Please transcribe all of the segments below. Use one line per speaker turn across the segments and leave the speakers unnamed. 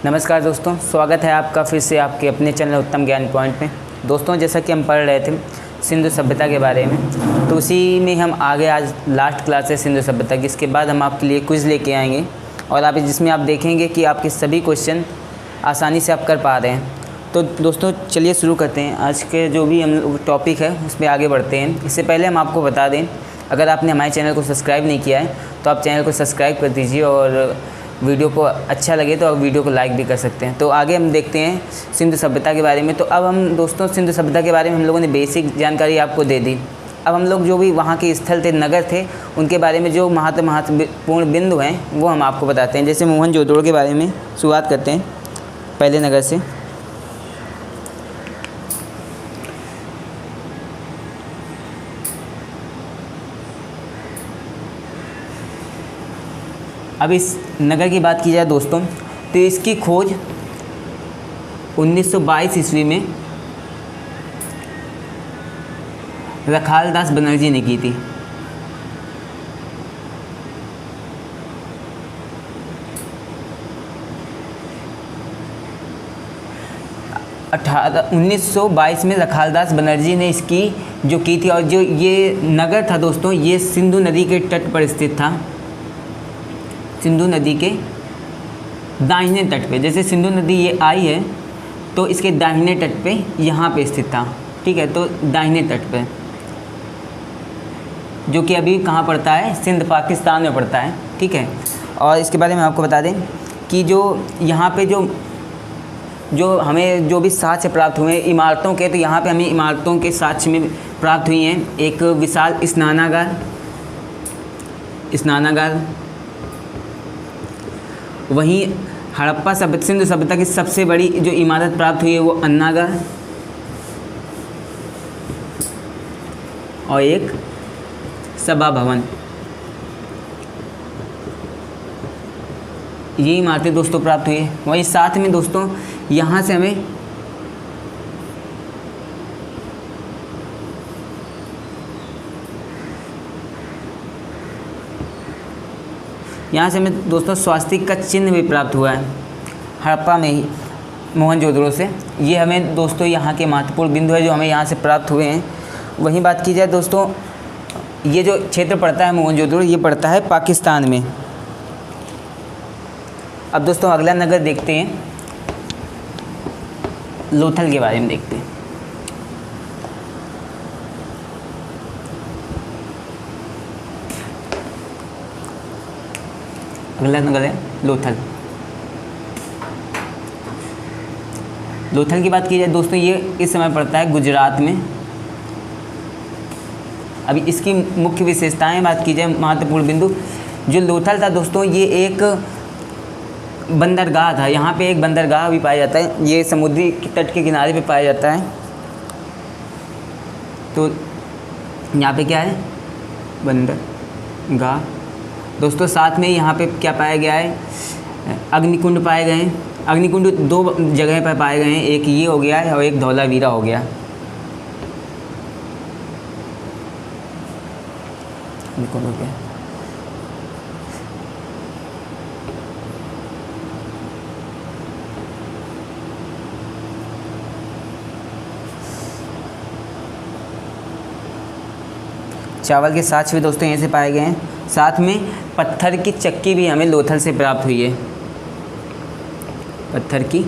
नमस्कार दोस्तों, स्वागत है आपका फिर से आपके अपने चैनल उत्तम ज्ञान पॉइंट में। दोस्तों, जैसा कि हम पढ़ रहे थे सिंधु सभ्यता के बारे में, तो उसी में हम आगे आज लास्ट क्लास है सिंधु सभ्यता की। इसके बाद हम आपके लिए क्विज़ लेके आएंगे और आप जिसमें आप देखेंगे कि आपके सभी क्वेश्चन आसानी से आप कर पा रहे हैं। तो दोस्तों चलिए शुरू करते हैं। आज के जो भी हम टॉपिक है उस पर आगे बढ़ते हैं। इससे पहले हम आपको बता दें, अगर आपने हमारे चैनल को सब्सक्राइब नहीं किया है तो आप चैनल को सब्सक्राइब कर दीजिए और वीडियो को अच्छा लगे तो आप वीडियो को लाइक भी कर सकते हैं। तो आगे हम देखते हैं सिंधु सभ्यता के बारे में। तो अब हम दोस्तों सिंधु सभ्यता के बारे में हम लोगों ने बेसिक जानकारी आपको दे दी। अब हम लोग जो भी वहाँ के स्थल थे, नगर थे, उनके बारे में जो महत्वपूर्ण बिंदु हैं वो हम आपको बताते हैं। जैसे मोहनजोदड़ो के बारे में शुरुआत करते हैं पहले नगर से। अब इस नगर की बात की जाए दोस्तों, तो इसकी खोज 1922 ईस्वी में रखालदास बनर्जी ने की थी। अठारह 1922 में रखालदास बनर्जी ने इसकी जो की थी। और जो ये नगर था दोस्तों, ये सिंधु नदी के तट पर स्थित था। सिंधु नदी के दाहिने तट पे, जैसे सिंधु नदी ये आई है तो इसके दाहिने तट पे यहाँ पे स्थित था। ठीक है, तो दाहिने तट पे, जो कि अभी कहाँ पड़ता है, सिंध पाकिस्तान में पड़ता है। ठीक है, और इसके बारे में आपको बता दें कि जो यहाँ पे जो हमें जो भी साक्ष्य प्राप्त हुए इमारतों के, तो यहाँ पे हमें इमारतों के साक्ष्य में प्राप्त हुई हैं। एक विशाल स्नानागार, वहीं हड़प्पा सिंधु सभ्यता की सबसे बड़ी जो इमारत प्राप्त हुई है वो अन्नागार, और एक सभा भवन। ये इमारतें दोस्तों प्राप्त हुई है। वहीं साथ में दोस्तों यहाँ से हमें हमें दोस्तों स्वास्तिक का चिन्ह भी प्राप्त हुआ है हड़प्पा में ही, मोहनजोदड़ो से। ये हमें दोस्तों यहाँ के महत्वपूर्ण बिंदु है जो हमें यहाँ से प्राप्त हुए हैं। वहीं बात की जाए दोस्तों, ये जो क्षेत्र पड़ता है मोहनजोदड़ो, ये पड़ता है पाकिस्तान में। अब दोस्तों अगला नगर देखते हैं, लोथल के बारे में देखते हैं। अगला नगर है लोथल। लोथल की बात की जाए दोस्तों, ये इस समय पड़ता है गुजरात में। अभी इसकी मुख्य विशेषताएं बात की जाए, महत्वपूर्ण बिंदु, जो लोथल था दोस्तों, ये एक बंदरगाह था। यहाँ पे एक बंदरगाह भी पाया जाता है। ये समुद्री तट के किनारे पे पाया जाता है। तो यहाँ पे क्या है, बंदरगाह दोस्तों। साथ में यहाँ पे क्या पाया गया है, अग्निकुंड पाए गए हैं। अग्निकुंड दो जगह पर पाए गए हैं, एक ये हो गया है और एक धौलावीरा हो गया। अग्निकुंड हो गया। चावल के साक्ष्य भी दोस्तों यहीं से पाए गए हैं। साथ में पत्थर की चक्की भी हमें लोथल से प्राप्त हुई है। पत्थर की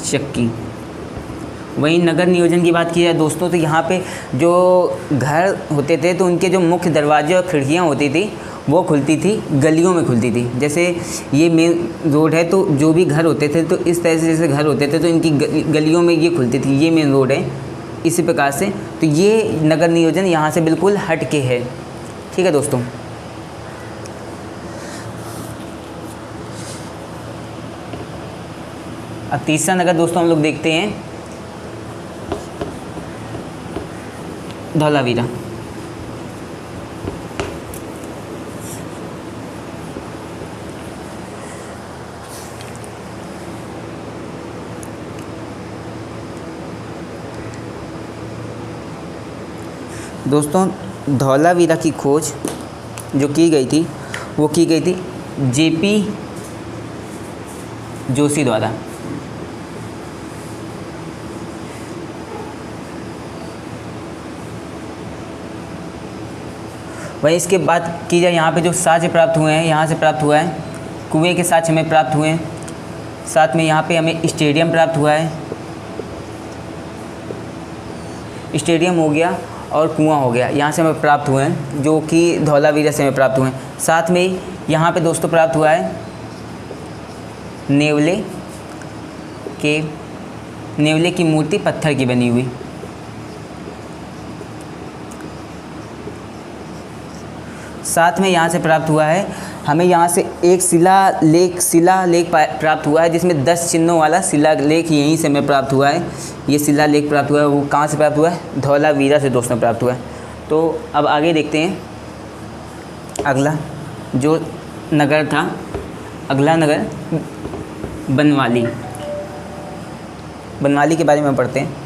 चक्की। वहीं नगर नियोजन की बात की जाए दोस्तों, तो यहाँ पे जो घर होते थे तो उनके जो मुख्य दरवाजे और खिड़कियाँ होती थी वो खुलती थी, गलियों में खुलती थी। जैसे ये मेन रोड है तो जो भी घर होते थे तो इस तरह से जैसे घर होते थे तो इनकी गलियों में ये खुलती थी। ये मेन रोड है इसी प्रकार से। तो ये नगर नियोजन यहाँ से बिल्कुल हट के है। ठीक है दोस्तों, अब तीसरा नगर दोस्तों हम लोग देखते हैं धौलावीरा। दोस्तों धौलावीरा की खोज जो की गई थी वो की गई थी जेपी जोशी द्वारा। वहीं इसके बात की जाए यहाँ पे जो साक्ष्य प्राप्त हुए हैं, यहाँ से प्राप्त हुआ है कुएं के साक्ष्य हमें प्राप्त हुए हैं, साथ में यहाँ पे हमें स्टेडियम प्राप्त हुआ है, स्टेडियम हो गया और कुआं हो गया, यहाँ से हमें प्राप्त हुए हैं जो कि धौलावीरा से हमें प्राप्त हुए हैं। साथ में यहाँ पे दोस्तों प्राप्त हुआ है नेवले की मूर्ति पत्थर की बनी हुई। साथ में यहाँ से प्राप्त हुआ है हमें यहाँ से एक शिलालेख प्राप्त हुआ है जिसमें 10 चिन्हों वाला शिलालेख यहीं से हमें प्राप्त हुआ है। ये शिलालेख प्राप्त हुआ है, वो कहाँ से प्राप्त हुआ है? धौलावीरा से दोस्तों प्राप्त हुआ है। तो अब आगे देखते हैं अगला जो नगर था, अगला नगर बनवाली के बारे में पढ़ते हैं।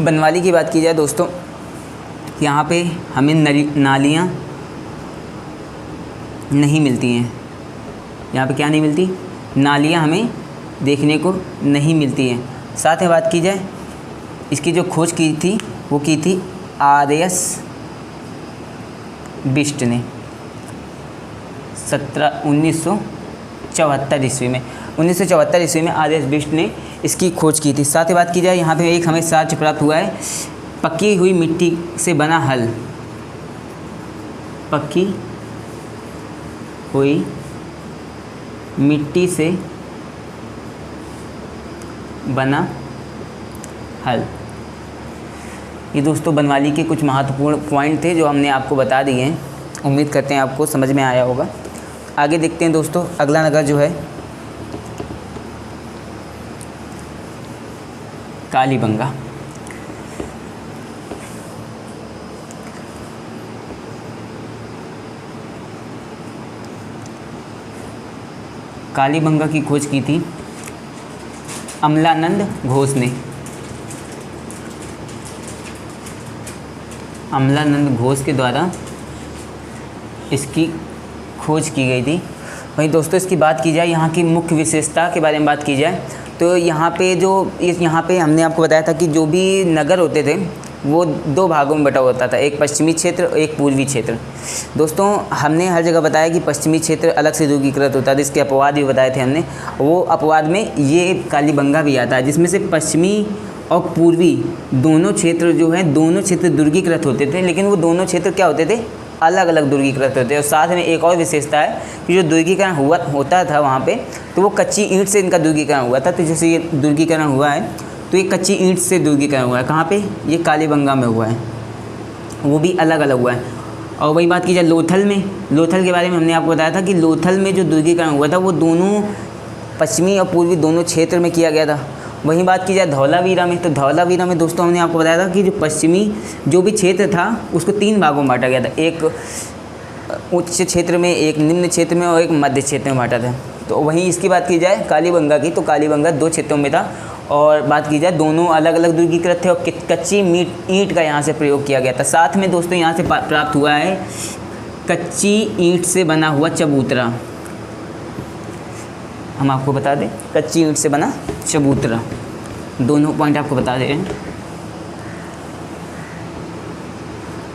बनवाली की बात की जाए दोस्तों, यहाँ पे हमें नालियाँ नहीं मिलती हैं। यहाँ पे क्या नहीं मिलती? नालियाँ हमें देखने को नहीं मिलती हैं। साथ में बात की जाए इसकी जो खोज की थी वो की थी आर.एस. बिष्ट ने 1974 ईस्वी में 1974 ईस्वी में आर.एस. बिष्ट ने इसकी खोज की थी। साथ ही बात की जाए यहाँ पे एक हमें साक्ष्य प्राप्त हुआ है पकी हुई मिट्टी से बना हल, पकी हुई मिट्टी से बना हल। ये दोस्तों बनवाली के कुछ महत्वपूर्ण पॉइंट थे जो हमने आपको बता दिए हैं। उम्मीद करते हैं आपको समझ में आया होगा। आगे देखते हैं दोस्तों अगला नगर जो है कालीबंगा। कालीबंगा की खोज की थी अमलानंद घोष ने। अमलानंद घोष के द्वारा इसकी खोज की गई थी। वहीं दोस्तों इसकी बात की जाए यहाँ की मुख्य विशेषता के बारे में बात की जाए तो यहाँ पे हमने आपको बताया था कि जो भी नगर होते थे वो 2 भागों में बटा होता था, एक पश्चिमी क्षेत्र और एक पूर्वी क्षेत्र। दोस्तों हमने हर जगह बताया कि पश्चिमी क्षेत्र अलग से दुर्गीकृत होता था, इसके अपवाद भी बताए थे हमने। वो अपवाद में ये कालीबंगा भी आता है जिसमें से पश्चिमी और पूर्वी दोनों क्षेत्र जो हैं दोनों क्षेत्र दुर्गीकृत होते थे, लेकिन वो दोनों क्षेत्र क्या होते थे? अलग अलग दुर्गीकृत होते हैं। और साथ में एक और विशेषता है कि जो दुर्गीकरण होता था वहाँ पे तो वो कच्ची ईंट से इनका दुर्गीकरण हुआ था। तो जैसे ये दुर्गीकरण हुआ है तो ये कच्ची ईंट से दुर्गीकरण हुआ है। कहाँ पे? ये कालीबंगा में हुआ है, वो भी अलग अलग हुआ है। और वही बात की जाए लोथल के बारे में हमने आपको बताया था कि लोथल में जो दुर्गीकरण हुआ था वो दोनों पश्चिमी और पूर्वी दोनों क्षेत्र में किया गया था। वहीं बात की जाए धौलावीरा में, तो धौलावीरा में दोस्तों हमने आपको बताया था कि जो पश्चिमी जो भी क्षेत्र था उसको 3 भागों में बांटा गया था, एक उच्च क्षेत्र में, एक निम्न क्षेत्र में और एक मध्य क्षेत्र में बांटा था। तो वहीं इसकी बात की जाए कालीबंगा की तो कालीबंगा 2 क्षेत्रों में था। और बात की जाए दोनों अलग अलग दुर्गीकृत थे और कच्ची ईंट का यहाँ से प्रयोग किया गया था। साथ में दोस्तों यहाँ से प्राप्त हुआ है कच्ची ईंट से बना हुआ चबूतरा। हम आपको बता दें कच्ची ईंट से बना चबूतरा, दोनों पॉइंट आपको बता दे रहे हैं।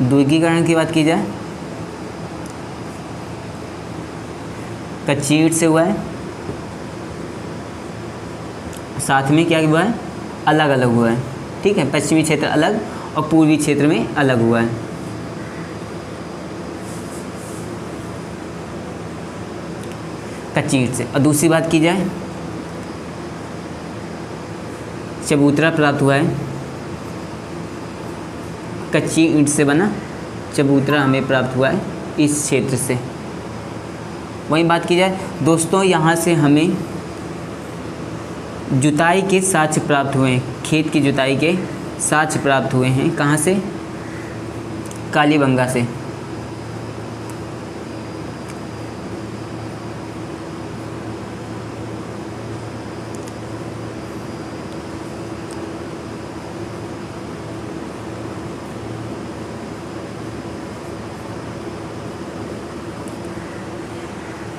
दुर्गीकरण की बात की जाए कच्ची ईंट से हुआ है, साथ में क्या हुआ है? अलग अलग हुआ है। ठीक है, पश्चिमी क्षेत्र अलग और पूर्वी क्षेत्र में अलग हुआ है। कच्ची ईंट से। और दूसरी बात की जाए चबूतरा प्राप्त हुआ है, कच्ची ईंट से बना चबूतरा हमें प्राप्त हुआ है इस क्षेत्र से। वहीं बात की जाए दोस्तों यहाँ से हमें जुताई के साक्ष्य प्राप्त हुए हैं, खेत की जुताई के साक्ष्य प्राप्त हुए हैं। कहाँ से? कालीबंगा से।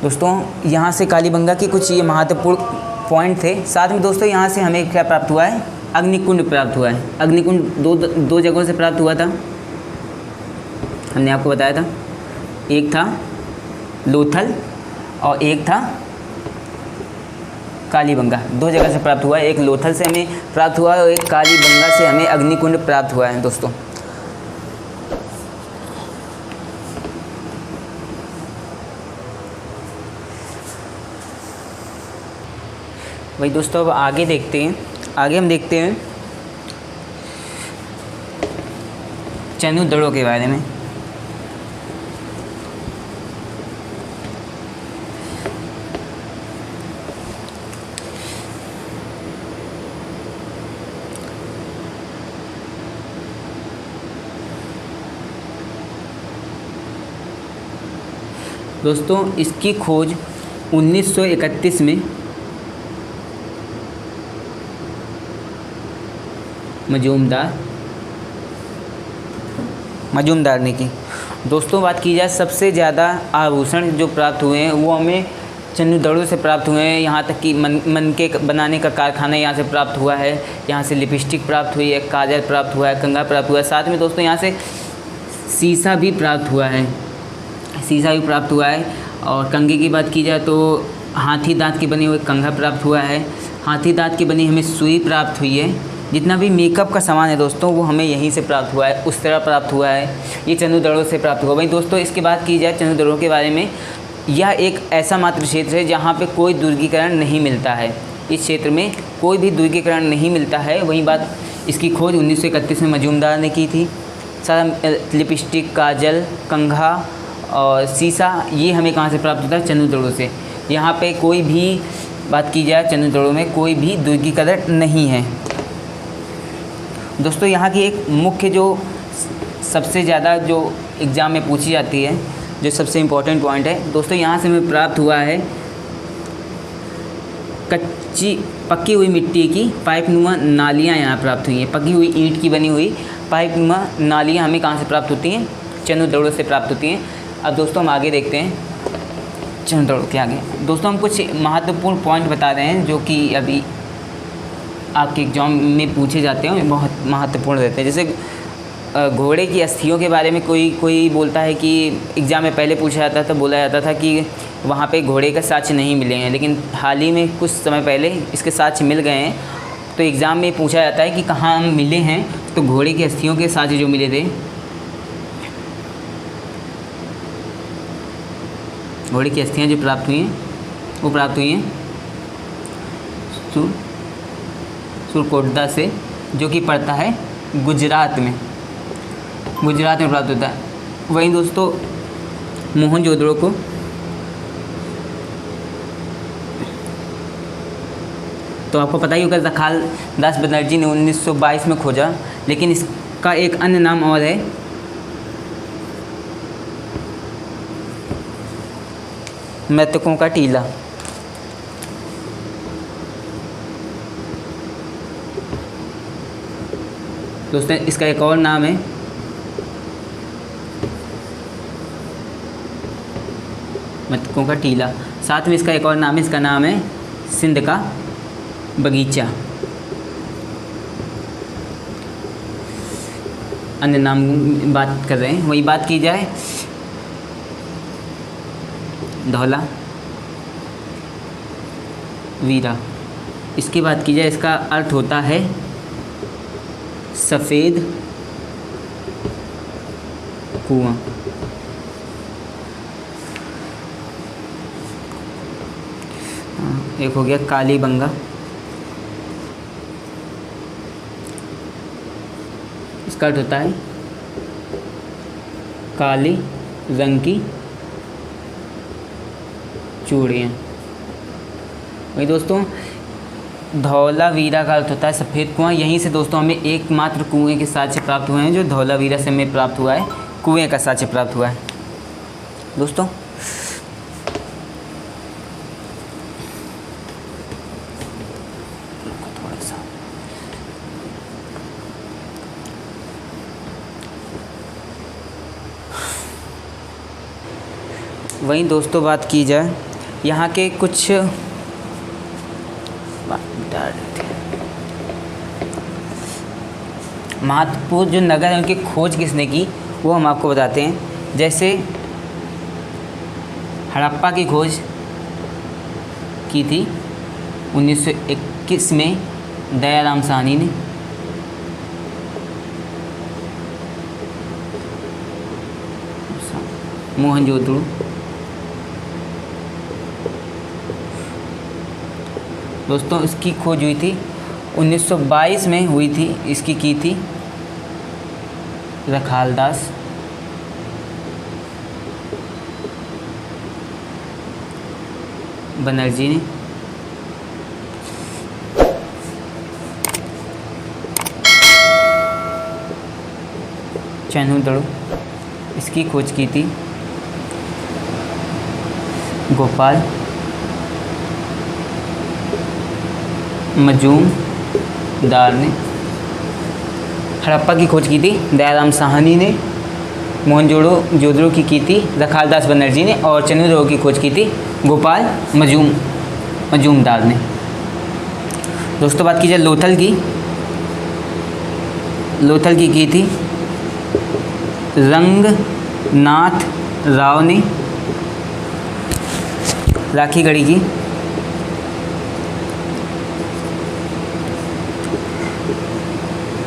दोस्तों यहाँ से कालीबंगा के कुछ ये महत्वपूर्ण पॉइंट थे। साथ में दोस्तों यहाँ से हमें क्या प्राप्त हुआ है, अग्निकुंड प्राप्त हुआ है। अग्निकुंड दो जगहों से प्राप्त हुआ था, हमने आपको बताया था। एक था लोथल और एक था कालीबंगा। दो जगह से प्राप्त हुआ है, एक लोथल से हमें प्राप्त हुआ है और एक कालीबंगा से हमें अग्निकुंड प्राप्त हुआ है दोस्तों। वही दोस्तों अब आगे देखते हैं। आगे हम देखते हैं चंदूदड़ों के बारे में। दोस्तों इसकी खोज 1931 में मजूमदार ने की। दोस्तों बात की जाए सबसे ज़्यादा आभूषण जो प्राप्त हुए हैं वो हमें चंदूदड़ों से प्राप्त हुए हैं। यहाँ तक कि मन के बनाने का कारखाना यहाँ से प्राप्त हुआ है। यहाँ से लिपस्टिक प्राप्त हुई है, काजल प्राप्त हुआ है, कंघा प्राप्त हुआ है। साथ में दोस्तों यहाँ से शीशा भी प्राप्त हुआ है, और कंघे की बात की जाए तो हाथी दांत के बने हुए कंघा प्राप्त हुआ है। हाथी दांत की बनी हमें सुई प्राप्त हुई है। जितना भी मेकअप का सामान है दोस्तों वो हमें यहीं से प्राप्त हुआ है, उस तरह प्राप्त हुआ है, ये चंदूदड़ों से प्राप्त हुआ। भाई दोस्तों इसके बात की जाए चंदूदड़ों के बारे में, यह एक ऐसा मात्र क्षेत्र है जहाँ पे कोई दुर्गीकरण नहीं मिलता है। इस क्षेत्र में कोई भी दुर्गीकरण नहीं मिलता है। वही बात इसकी खोज 1931 में मजूमदार ने की थी। सारा लिपस्टिक, काजल, कंघा और शीशा ये हमें कहाँ से प्राप्त होता है, चंदूदड़ों से। यहाँ पे कोई भी बात की जाए चंदूदड़ों में कोई भी दुर्गीकरण नहीं है। दोस्तों यहाँ की एक मुख्य जो सबसे ज़्यादा जो एग्ज़ाम में पूछी जाती है, जो सबसे इम्पोर्टेंट पॉइंट है दोस्तों, यहाँ से हमें प्राप्त हुआ है पक्की हुई मिट्टी की पाइपनुमा नालियाँ यहाँ प्राप्त हुई हैं। पकी हुई ईंट की बनी हुई पाइपनुमा नालियाँ हमें कहाँ से प्राप्त होती हैं, चंदूदड़ों से प्राप्त होती हैं। अब दोस्तों हम आगे देखते हैं चंदूदड़ों के आगे। दोस्तों हम कुछ महत्वपूर्ण पॉइंट बता रहे हैं जो कि अभी आपके एग्जाम में पूछे जाते हैं, बहुत महत्वपूर्ण रहते हैं। जैसे घोड़े की अस्थियों के बारे में कोई बोलता है कि एग्ज़ाम में पहले पूछा जाता था, बोला जाता था कि वहाँ पे घोड़े का साक्ष्य नहीं मिले हैं, लेकिन हाल ही में कुछ समय पहले इसके साक्ष्य मिल गए हैं। तो एग्ज़ाम में पूछा जाता है कि कहाँ हम मिले हैं, तो घोड़े की अस्थियों के साक्ष्य जो मिले थे, घोड़े की अस्थियाँ जो प्राप्त हुई हैं वो प्राप्त हुई हैं सुरकोटदा से, जो कि पड़ता है गुजरात में प्राप्त होता है। वहीं दोस्तों मोहनजोदड़ो को तो आपको पता ही होगा दखाल दास बनर्जी ने 1922 में खोजा, लेकिन इसका एक अन्य नाम और है, मृतकों का टीला। दोस्तों इसका एक और नाम है मृतकों का टीला। साथ में इसका एक और नाम है, इसका नाम है सिंध का बगीचा। अन्य नाम बात कर रहे हैं। वही बात की जाए धौला वीरा, इसकी बात की जाए, इसका अर्थ होता है सफ़ेद कुआं। एक हो गया कालीबंगा, इसका अर्थ होता है काली रंग की चूड़ियाँ। वही दोस्तों धौलावीरा का अर्थ होता है सफ़ेद कुआं। यहीं से दोस्तों हमें एकमात्र कुएं के साक्ष्य प्राप्त हुए हैं, जो धौलावीरा से हमें प्राप्त हुआ है, कुएं का साक्ष्य प्राप्त हुआ है दोस्तों। वहीं दोस्तों बात की जाए यहाँ के कुछ महत्वपूर्ण जो नगर हैं उनकी खोज किसने की वो हम आपको बताते हैं। जैसे हड़प्पा की खोज की थी 1921 में दयाराम साहनी ने। मोहनजोदड़ो दोस्तों इसकी खोज हुई थी 1922 में हुई थी, इसकी की थी रखालदास बनर्जी ने। चैनूदड़ो इसकी खोज की थी गोपाल मजूमदार ने। हड़प्पा की खोज की थी दयाराम साहनी ने। मोहनजोदड़ो की थी रखालदास बनर्जी ने। और चैनूदड़ो की खोज की थी गोपाल मजूमदार ने। दोस्तों बात की जाए लोथल की थी रंगनाथ राव ने। राखीगढ़ी की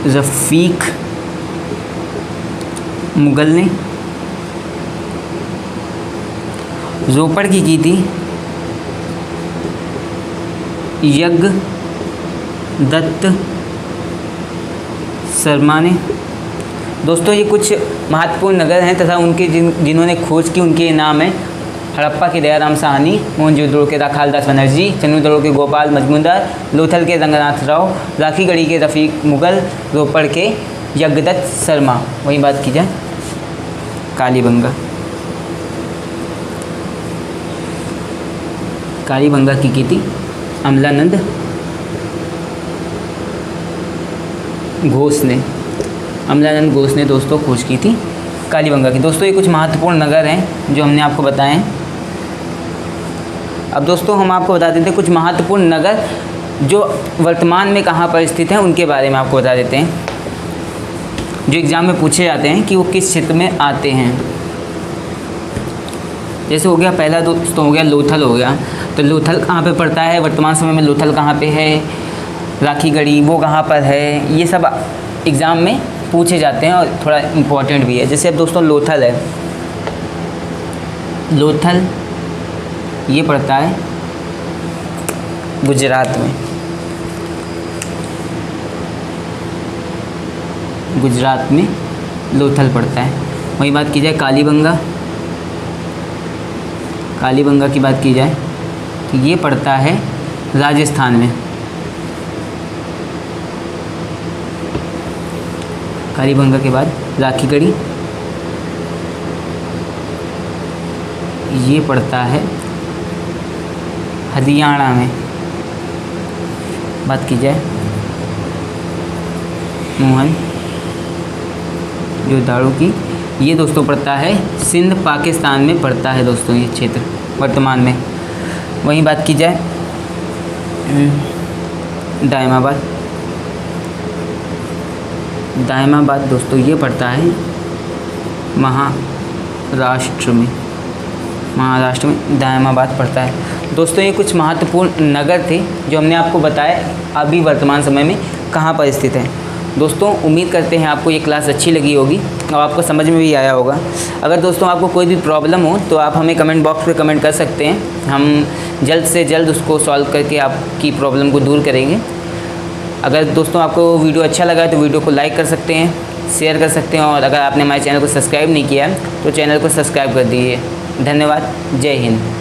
रफ़ीक मुगल ने। रोपड़ की थी यज्ञदत्त शर्मा ने। दोस्तों ये कुछ महत्वपूर्ण नगर हैं तथा उनके जिन्होंने खोज की उनके नाम हैं हड़प्पा के दयाराम साहनी, मोहनजोदड़ो के रखालदास बनर्जी, चैनूदड़ो के गोपाल मजूमदार, लोथल के रंगनाथ राव, राखीगढ़ी के रफ़ीक मुगल, रोपड़ के यज्ञदत्त शर्मा। वहीं बात की जाए कालीबंगा की थी अमलानंद घोष ने दोस्तों खोज की थी कालीबंगा की। दोस्तों ये कुछ महत्वपूर्ण नगर हैं जो हमने आपको बताए हैं। अब दोस्तों हम आपको बता देते हैं कुछ महत्वपूर्ण नगर जो वर्तमान में कहाँ पर स्थित हैं उनके बारे में आपको बता देते हैं, जो एग्ज़ाम में पूछे जाते हैं कि वो किस क्षेत्र में आते हैं। जैसे हो गया पहला दोस्तों हो गया लोथल हो गया। तो लोथल कहाँ पे पड़ता है, वर्तमान समय में लोथल कहाँ पे है, राखीगढ़ी वो कहाँ पर है, ये सब एग्ज़ाम में पूछे जाते हैं और थोड़ा इम्पोर्टेंट भी है। जैसे अब दोस्तों लोथल है, लोथल ये पड़ता है गुजरात में लोथल पड़ता है। वही बात की जाए कालीबंगा की बात की जाए तो ये पड़ता है राजस्थान में। कालीबंगा के बाद राखीगढ़ी ये पड़ता है हरियाणा में। बात की जाए मोहनजोदड़ो की, ये दोस्तों पड़ता है सिंध पाकिस्तान में पड़ता है दोस्तों ये क्षेत्र वर्तमान में। वहीं बात की जाए दायमाबाद दोस्तों ये पड़ता है महाराष्ट्र में दायमाबाद पड़ता है। दोस्तों ये कुछ महत्वपूर्ण नगर थे जो हमने आपको बताया अभी वर्तमान समय में कहाँ पर स्थित है। दोस्तों उम्मीद करते हैं आपको ये क्लास अच्छी लगी होगी और आपको समझ में भी आया होगा। अगर दोस्तों आपको कोई भी प्रॉब्लम हो तो आप हमें कमेंट बॉक्स पे कमेंट कर सकते हैं, हम जल्द से जल्द उसको सॉल्व करके आपकी प्रॉब्लम को दूर करेंगे। अगर दोस्तों आपको वीडियो अच्छा लगा तो वीडियो को लाइक कर सकते हैं, शेयर कर सकते हैं और अगर आपने हमारे चैनल को सब्सक्राइब नहीं किया है तो चैनल को सब्सक्राइब कर दीजिए। धन्यवाद। जय हिंद।